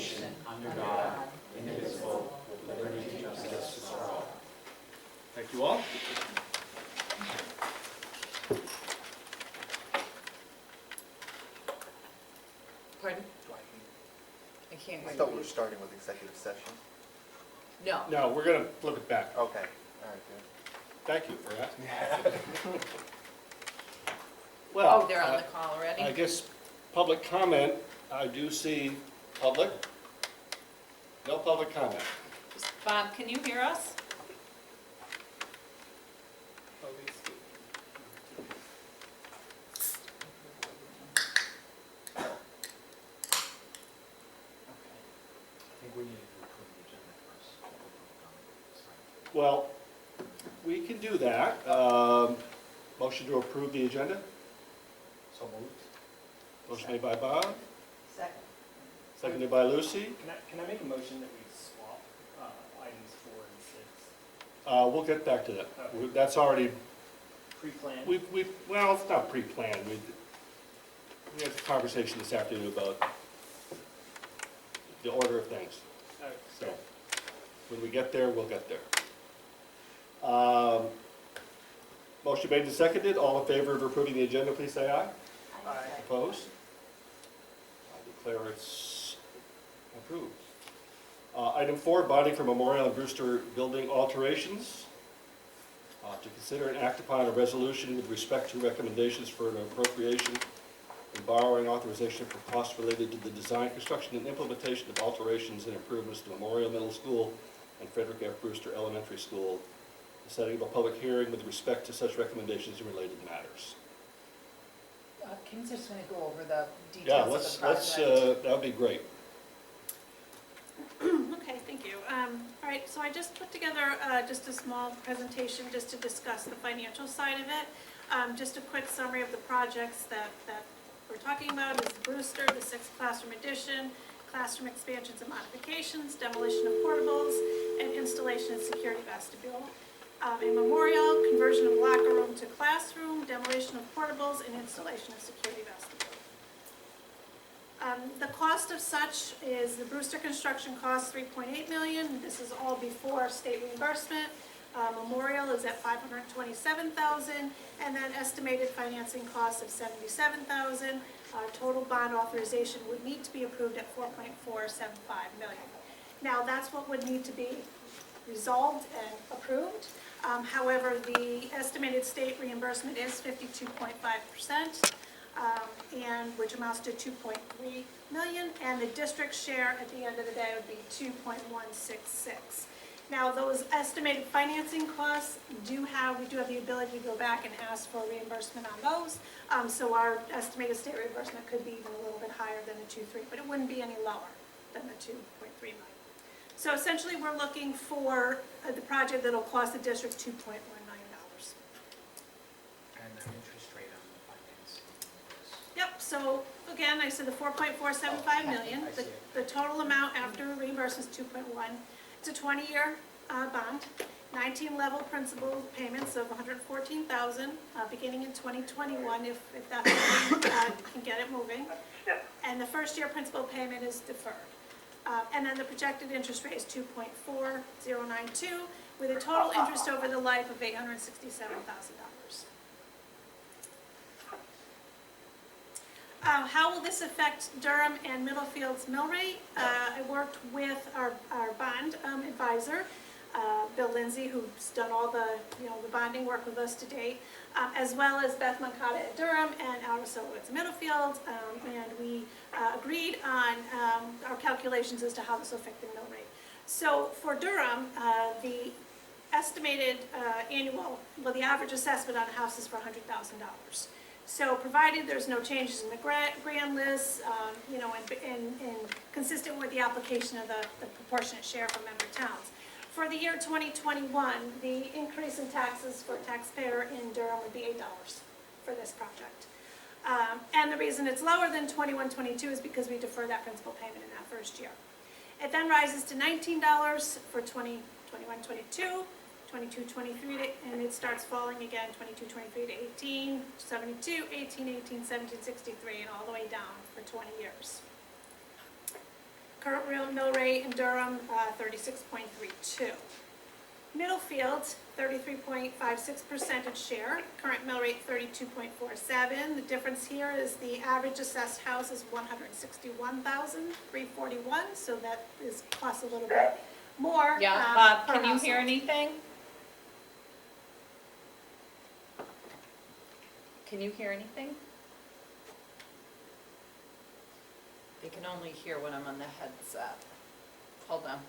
nation, under God, indivisible, with liberty and justice for all. Thank you all. Pardon? I can't I hear thought we you. were starting with executive session. No. No, we're going to flip it back. Okay, all right, good. Thank you for that. Oh, Well, they're on the call already? I guess public comment, I do see public. No public comment. Bob, can you hear us? I think we need to approve the agenda first. Well, we can do that. Motion to approve the agenda. So moved. Motion made by Bob, Second. seconded by Lucy. Can I make a motion that we swap items 4 and 6? We'll get back to that. That's already, Pre-planned? well, it's not pre-planned. We had a conversation this afternoon about the order of things. So when we get there, we'll get there. Motion made and seconded. All in favor of approving the agenda, please say aye. Aye. Opposed? I declare it's approved. Item 4, bonding for Memorial and Brewster building alterations. To consider and act upon a resolution with respect to recommendations for an appropriation and borrowing authorization for costs related to the design, construction, and implementation of alterations and improvements to Memorial Middle School and Frederick F. Brewster Elementary School, the setting of a public hearing with respect to such recommendations and related matters. Kim's just going to go over the Yeah, details of the let's, project. that would be great. Okay, thank you. All right, so I just put together just a small presentation just to discuss the financial side of it. Just a quick summary of the projects that we're talking about is Brewster, the 6th classroom addition, classroom expansions and modifications, demolition of portables, and installation of security vestibule. In Memorial, conversion of locker room to classroom, demolition of portables, and installation of security vestibule. The cost of such is the Brewster construction cost $3.8 million. This is all before state reimbursement. Memorial is at $527,000, and then estimated financing costs of $77,000. Total bond authorization would need to be approved at $4.475 million. Now, that's what would need to be resolved and approved. However, the estimated state reimbursement is 52.5%. And which amounts to $2.3 million, and the district share at the end of the day would be $2.166. Now, those estimated financing costs we do have the ability to go back and ask for reimbursement on those. So our estimated state reimbursement could be even a little bit higher than the 2.3, but it wouldn't be any lower than the 2.3 million. So essentially, we're looking for the project that'll cost the district $2.1 million. And an interest rate on the financing is. Yep, so again, I said the $4.475 million. I see it. The total amount after reimbursement is $2.1. It's a 20-year bond, 19 level principal payments of $114,000, beginning in 2021 if that's when we can get it moving. And the first year principal payment is deferred. And then the projected interest rate is 2.4092, with a total interest over the life of $867,000. How will this affect Durham and Middlefield's mill rate? I worked with our bond advisor, Bill Lindsay, who's done all the bonding work with us to date, as well as Beth Moncada at Durham and Al Rosowitz at Middlefield, and we agreed on our calculations as to how this will affect the mill rate. So for Durham, the estimated the average assessment on a house is for $100,000. So provided there's no changes in the grand list, and consistent with the application of the proportionate share from member towns. For the year 2021, the increase in taxes for a taxpayer in Durham would be $8 for this project. And the reason it's lower than 21-22 is because we defer that principal payment in that first year. It then rises to $19 for 21-22. 22-23, and it starts falling again, 22-23 to 18, 72, 18, 17, 63, and all the way down for 20 years. Current real mill rate in Durham, 36.32. Middlefield, 33.56% share, current mill rate 32.47. The difference here is the average assessed house is 161,341, so that is costs a little bit more. Yeah, Bob, per can you hear household. anything? Can you hear anything? They can only hear when I'm on the headset. Hold on.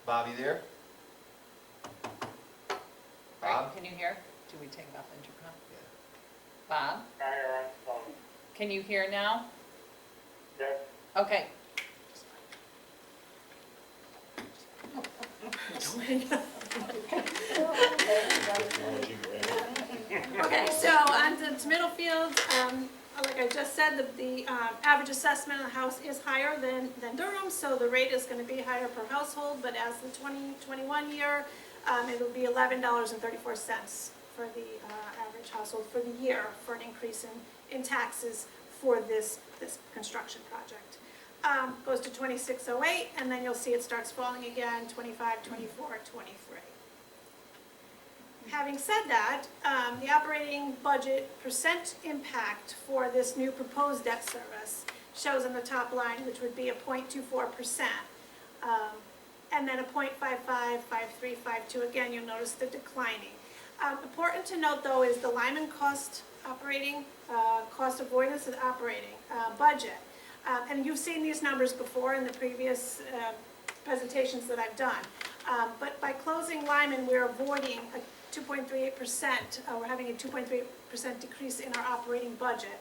Bobby there? Right, Bob? can you hear? Do we take off intercom? Yeah. Bob, can you hear now? Yes. Okay. Okay, so on to Middlefield, like I just said, the average assessment of the house is higher than Durham, so the rate is gonna be higher per household, but as the 2021 year, it'll be $11.34 for the average household for the year for an increase in taxes for this construction project. Goes to 2608, and then you'll see it starts falling again, 25, 24, 23. Having said that, the operating budget percent impact for this new proposed debt service shows on the top line, which would be a 0.24%. And then a 0.55, 53, 52, again, you'll notice the declining. Important to note, though, is the Lyman cost avoidance and operating budget. And you've seen these numbers before in the previous presentations that I've done. But by closing Lyman, we're avoiding a 2.38%, we're having a 2.3% decrease in our operating budget.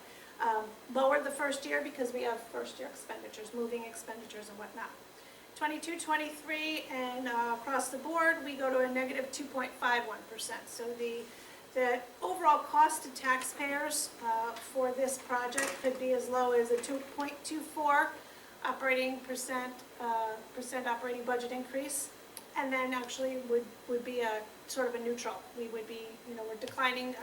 Lower the first year because we have first year expenditures, moving expenditures and whatnot. 22, 23, and across the board, we go to a negative 2.51%. So the overall cost to taxpayers for this project could be as low as a 2.24% operating budget increase, and then actually would be a sort of a neutral. We would be, we're declining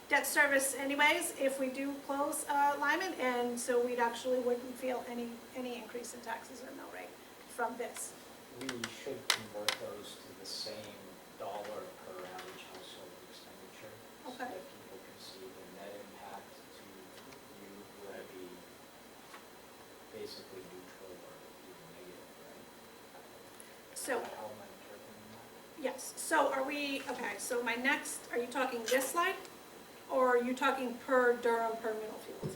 debt service anyways if we do close Lyman, and so we'd actually wouldn't feel any increase in taxes or mill rate from this. We should convert those to the same dollar per average household expenditure. So Okay. that people can see the net impact to you will be basically neutral or even negative, right? So, How am I interpreting that? yes, so are you talking this slide? Or are you talking per Durham, per Middlefield?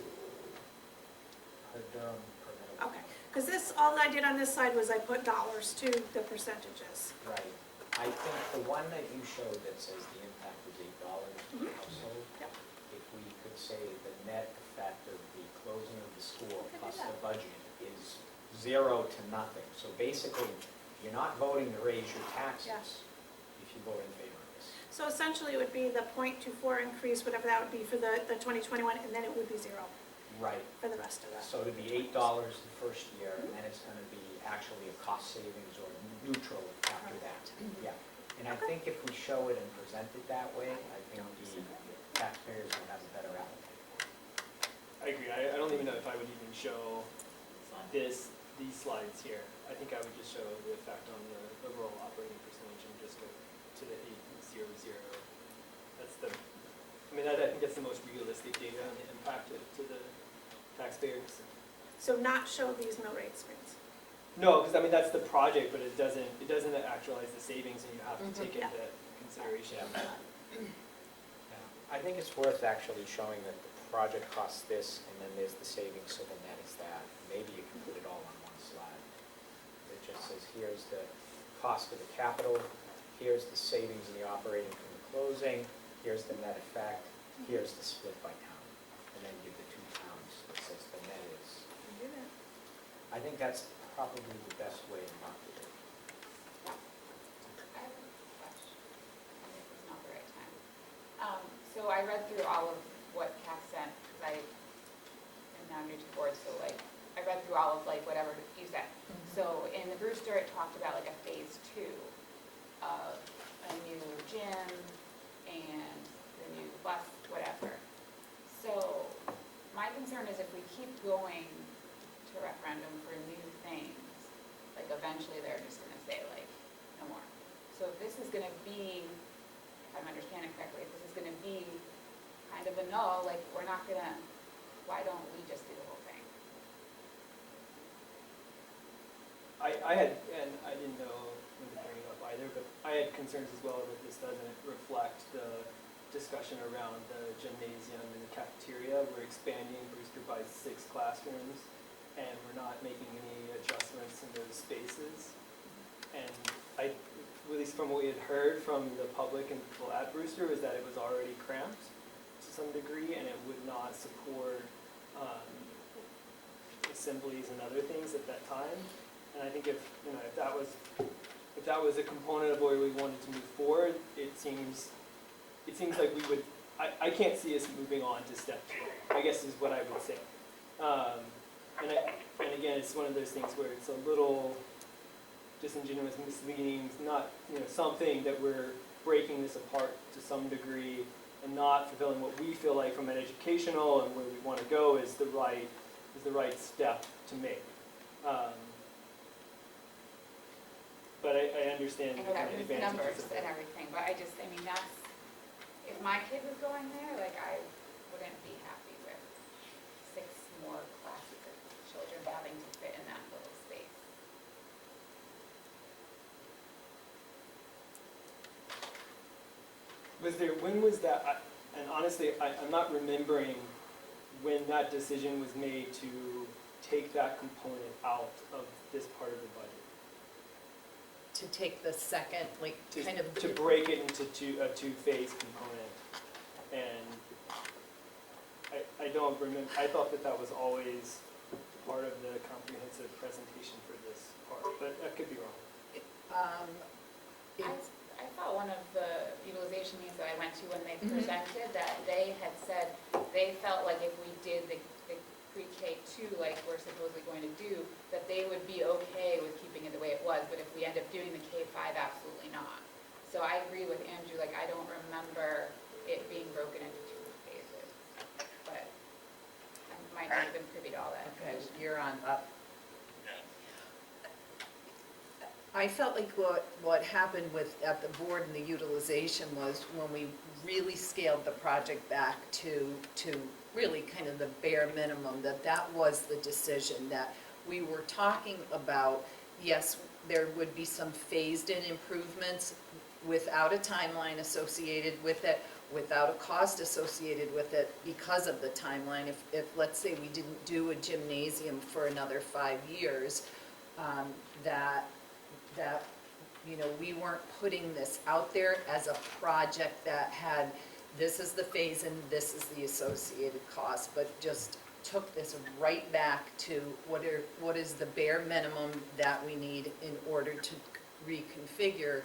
Per Durham, per Middlefield. Okay, because all I did on this slide was I put dollars to the percentages. Right. I think the one that you showed that says the impact is $8 per household, Yep. if we could say the net effect of the closing of the school Could do plus that. the budget is 0 to nothing. So basically, you're not voting to raise your taxes if you vote in favor of this. So essentially, it would be the 0.24 increase, whatever that would be for the 2021, and then it would be 0 Right. for the rest of that. So it'd be $8 the first year, and then it's gonna be actually a cost savings or neutral after that. Yeah. And I think if we show it and present it that way, I think the taxpayers will have a better outlook. I agree. I don't even know if I would even show these slides here. I think I would just show the effect on the overall operating percentage and just go to the 8.00. That's I think that's the most realistic data on the impact to the taxpayers. So not show these mill rate screens. No, because that's the project, but it doesn't actualize the savings, and you have to take Yeah. into consideration. Yeah. I think it's worth actually showing that the project costs this, and then there's the savings, so the net is that. Maybe you can put it all on one slide. It just says, here's the cost of the capital, here's the savings in the operating from the closing, here's the net effect, here's the split by town. And then give the two towns that says the net is. I think that's probably the best way to market it. I have a question. Maybe it's not the right time. So I read through all of what Kath sent, because I am now new to the board, so I read through all of whatever you said. So in the Brewster, it talked about a phase 2 of a new gym and the new bus, whatever. So my concern is keep going to referendum for new things, like eventually they're just gonna say like, no more. So if this is gonna be, if I'm understanding correctly, if this is gonna be kind of a no, like, we're not gonna, why don't we just do the whole thing? I had, and I didn't know when to bring it up either, but I had concerns as well that this doesn't reflect the discussion around the gymnasium and the cafeteria. We're expanding Brewster by 6 classrooms, and we're not making any adjustments in those spaces. And I, at least from what we had heard from the public and people at Brewster, was that it was already cramped to some degree, and it would not support assemblies and other things at that time. And I think if that was a component of where we wanted to move forward, it seems like we would, I can't see us moving on to step 2, I guess is what I would say. And again, it's one of those things where it's a little disingenuous, misleading, not, something that we're breaking this apart to some degree and not fulfilling what we feel like from an educational and where we want to go is the right step to make. But I understand I know that the was the numbers advantages of and it. everything, but I just, that's, if my kid was going there, like, I wouldn't be happy with 6 more classes of children having to fit in that little space. When was that, and honestly, I'm not remembering when that decision was made to take that component out of this part of the budget. To take the second, like, To- kind of. To break it into a two-phase component. And I don't remember, I thought that was always part of the comprehensive presentation for this part, but that could be wrong. It's- I thought one of the utilization meetings that I went to when they Mhm. presented, that they had said they felt like if we did the pre-K2, like we're supposedly going to do, that they would be okay with keeping it the way it was, but if we end up doing the K5, absolutely not. So I agree with Andrew, like, I don't remember it being broken into 2 phases, but I might not have been privy to all that Okay, information. you're on up. I felt like what happened at the board and the utilization was when we really scaled the project back to really kind of the bare minimum, that was the decision, that we were talking about, yes, there would be some phased-in improvements without a timeline associated with it, without a cost associated with it because of the timeline. If let's say we didn't do a gymnasium for another 5 years, that we weren't putting this out there as a project that had, this is the phase and this is the associated cost, but just took this right back to what is the bare minimum that we need in order to reconfigure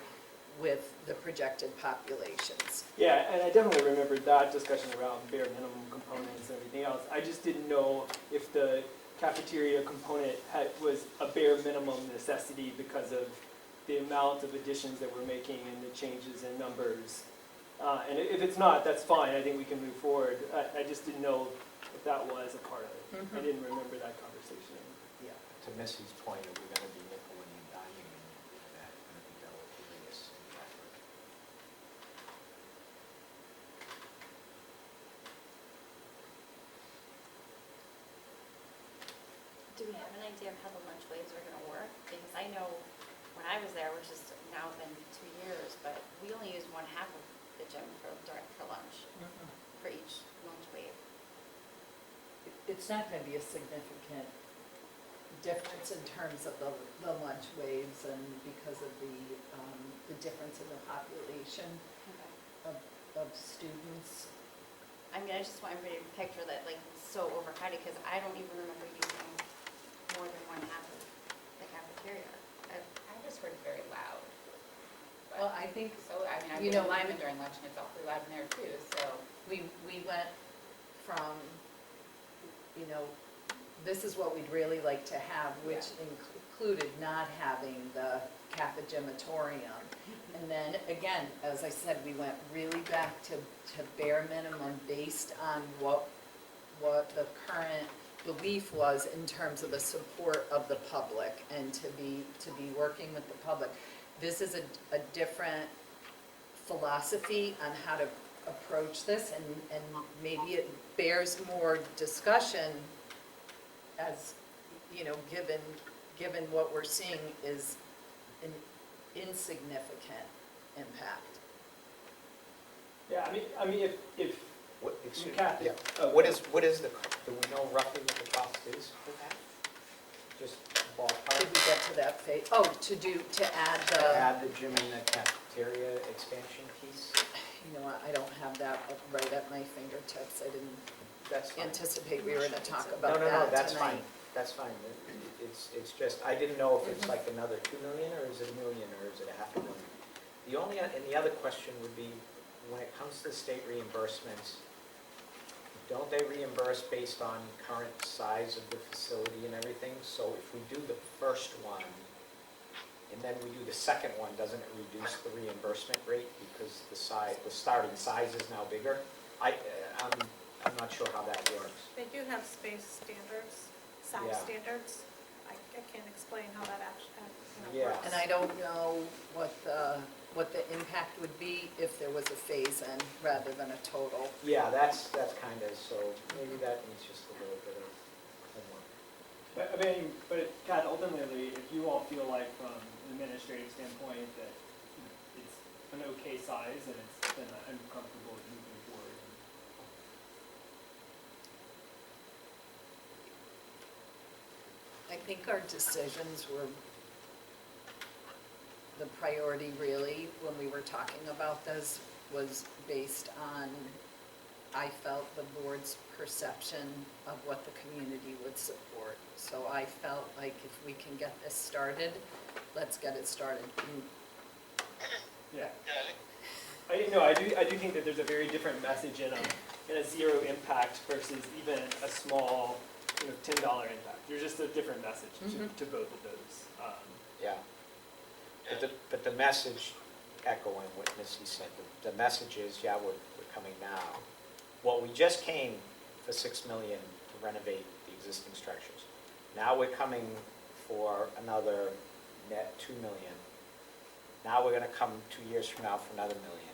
with the projected populations. Yeah, and I definitely remembered that discussion around bare minimum components and everything else. I just didn't know if the cafeteria component was a bare minimum necessity because of the amount of additions that we're making and the changes in numbers. And if it's not, that's fine, I think we can move forward. I just didn't know if that was a part of it. I didn't remember that conversation. Yeah. To Missy's point, are we gonna be nickel and diming that, gonna be deleterious in the effort? Do we have an idea of how the lunch waves are gonna work? Because I know when I was there, which has now been 2 years, but we only used 1/2 of the gym for lunch, for each lunch wave. It's not going to be a significant difference in terms of the lunch waves and because of the difference in the population of students. I mean, I just want everybody to picture that, like, so overcrowded, because I don't even remember using more than 1/2 of the cafeteria. I just heard it very loud. But- Well, I think So, I mean, I've You been know, in Lyman during lunch and it's awfully loud in there too, so. we went from, this is what we'd really like to have, which included not having the cafegimatorium. And then, again, as I said, we went really back to bare minimum based on what the current belief was in terms of the support of the public and to be working with the public. This is a different philosophy on how to approach this, and maybe it bears more discussion as, you know, given what we're seeing is an insignificant impact. Yeah, I mean, if, What, excuse me, Kathy. yeah. Oh, What is the, do we know roughly what the cost is for that? Just ballpark? Did we get to that phase? Oh, to add To the, add the gym and the cafeteria expansion piece? you know, I don't have that right at my fingertips. I didn't That's fine. anticipate we were gonna talk No, about no, no, that that's tonight. fine, that's fine. It's just, I didn't know if it's like another 2 million, or is it a million, or is it a half a million? The only, and the other question would be, when it comes to state reimbursements, don't they reimburse based on current size of the facility and everything? So if we do the first one, and then we do the second one, doesn't it reduce the reimbursement rate because the starting size is now bigger? I'm not sure how that works. They do have space standards, size Yeah. standards. I can't explain how that actually, Yeah. works. And I don't know what the impact would be if there was a phase-in rather than a total. Yeah, that's kind of, so maybe that needs just a little bit of homework. But, I mean, but Kat, ultimately, if you all feel like from an administrative standpoint that it's an okay size and it's, then I'm comfortable with moving forward. I think our decisions were, the priority really, when we were talking about this, was based on, I felt, the board's perception of what the community would support. So I felt like if we can get this started, let's get it started. Yeah. I do think that there's a very different message in a zero impact versus even a small, $10 impact. There's just a different message to both of those. Yeah. But the message, echoing what Missy said, the message is, yeah, we're coming now. Well, we just came for $6 million to renovate the existing structures. Now we're coming for another net $2 million. Now we're gonna come 2 years from now for another $1 million.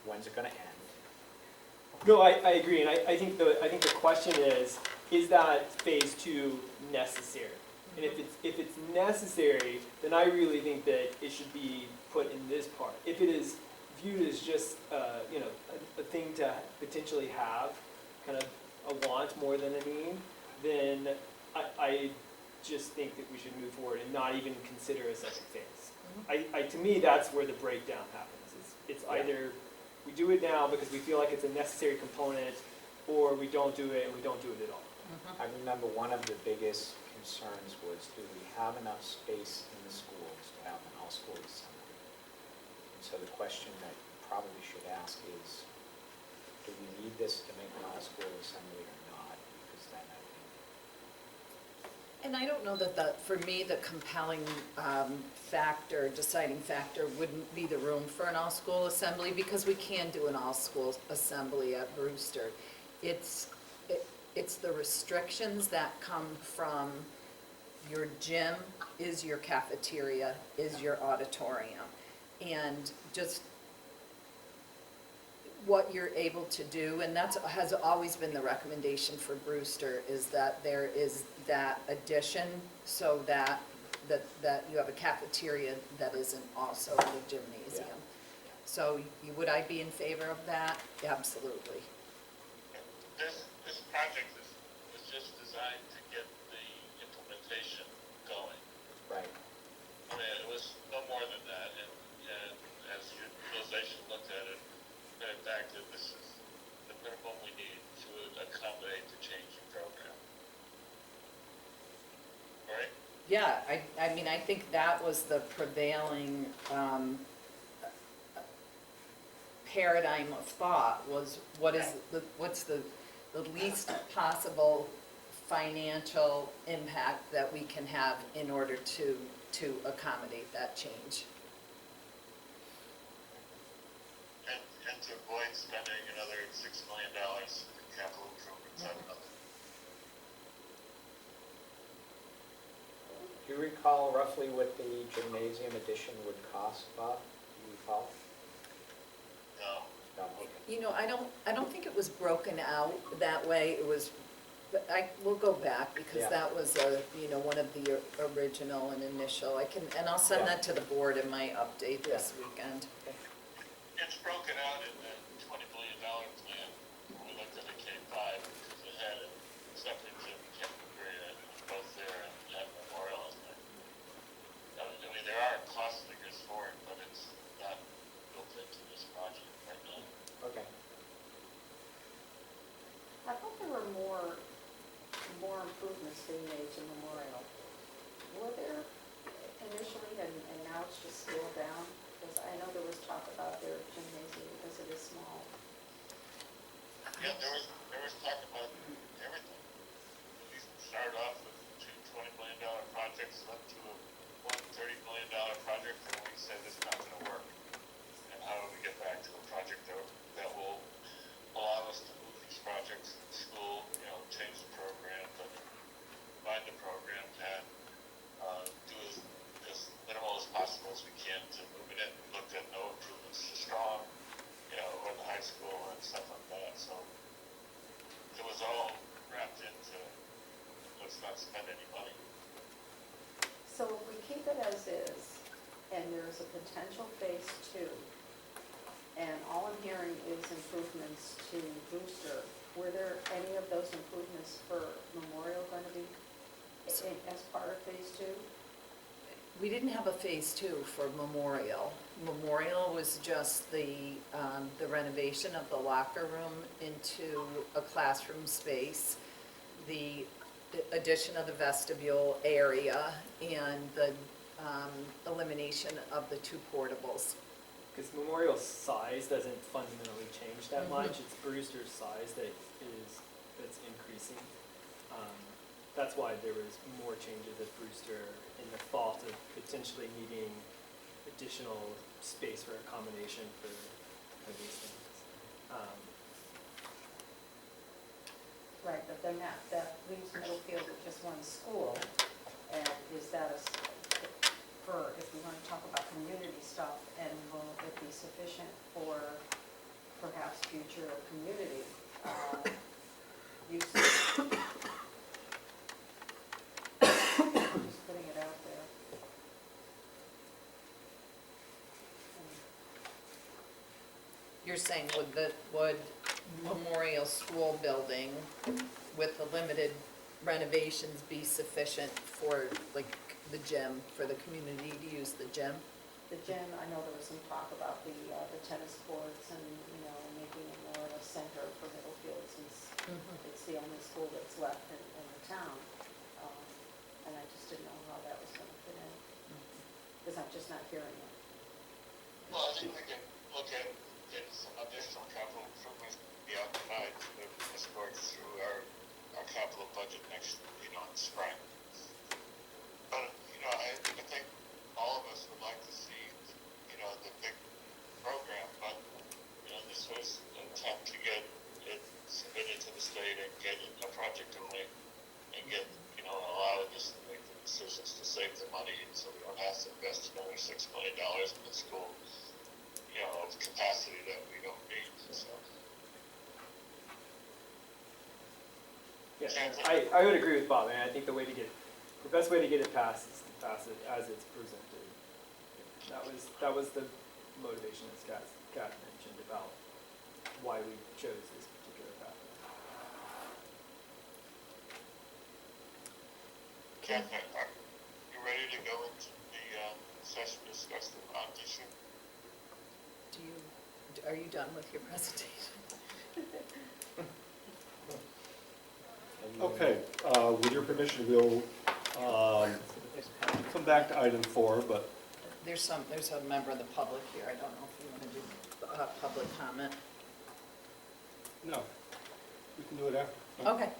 When's it gonna end? No, I agree, and I think the question is that phase 2 necessary? And if it's necessary, then I really think that it should be put in this part. If it is viewed as just a thing to potentially have, kind of a want more than a need, then I just think that we should move forward and not even consider a second phase. To me, that's where the breakdown happens. It's either we do it now because we feel like it's a necessary component, or we don't do it and we don't do it at all. I remember one of the biggest concerns was, do we have enough space in the schools to have an all-school assembly? And so the question that you probably should ask is, do we need this to make an all-school assembly or not? Because then I think, And I don't know that for me, the compelling deciding factor wouldn't be the room for an all-school assembly, because we can do an all-school assembly at Brewster. It's the restrictions that come from your gym, is your cafeteria, is your auditorium. And just what you're able to do, and that has always been the recommendation for Brewster, is that there is that addition so that you have a cafeteria that isn't also the gymnasium. Yeah. So would I be in favor of that? Absolutely. This project was just designed to get the implementation going. right, I mean, it was no more than that, and as utilization looked at it, in fact, that this is the minimum we need to accommodate the changing program. Right? Yeah, I mean, I think that was the prevailing paradigm of thought, was what's the least possible financial impact that we can have in order to accommodate that change. And to avoid spending another $6 million in capital improvements on another. Do you recall roughly what the gymnasium addition would cost, Bob? Do you recall? No, No, okay. You know, I don't think it was broken out that way. It was, but we'll go back because Yeah. that was one of the original and initial. And I'll send Yeah. that to the board in my update this weekend. it's broken out in the $20 million plan. When we looked at the K-5, because it had a separate gym cafeteria, both there and Memorial. I mean, there are cost figures for it, but it's not built into this project right now. Okay. I thought there were more improvements being made to Memorial. Were there initially, and now it's just scaled down? Because I know there was talk about their gymnasium because it is small. Yeah, there was talk about everything. We started off with two $20 million projects, up to one $30 million project, and we said it's not gonna work. And how do we get back to a project that will allow us to move these projects in school, change the program, but find the program and do as minimal as possible as we can to move it in. We looked at no improvements to Strong, or the high school and stuff like that. So it was all wrapped into let's not spend any money. So if we keep it as is, and there's a potential phase 2, and all I'm hearing is improvements to Brewster, were there any of those improvements for Memorial going to be as part of phase 2? We didn't have a phase 2 for Memorial. Memorial was just the renovation of the locker room into a classroom space, the addition of the vestibule area, and the elimination of the 2 portables. Because Memorial's size doesn't fundamentally change that Mhm. much, it's Brewster's size that's increasing. That's why there was more changes at Brewster in the fall to potentially needing additional space for accommodation for these things. Right, but then that leaves Middlefield with just one school, and is that if we want to talk about community stuff, and will it be sufficient for perhaps future community uses? Just putting it out there. You're saying would Memorial School building with the limited renovations be sufficient for like the gym, for the community to use the gym? The gym, I know there was some talk about the tennis courts and, making it more of a center for Middlefield since it's the only school that's left in the town. And I just didn't know how that was going to fit in, because I'm just not hearing it. Well, I think we can look at getting some additional capital improvements be occupied to move the sports through our capital budget next, in the spring. But, I think all of us would like to see, the big program, but, this was an attempt to get it submitted to the state and get a project going and get, allow us to make the decisions to save the money so we don't have to invest another $6 million in the school, of capacity that we don't need, so. Yeah, and I would agree with Bob, and I think the best way to get it passed is to pass it as it's presented. That was the motivation that Scott mentioned about why we chose this particular path. Catherine, are you ready to go into the session to discuss the bond issue? Are you done with your presentation? Okay, with your permission, we'll come back to item 4, but There's a member of the public here. I don't know if you want to do public comment. no, we can do it after. No. Okay,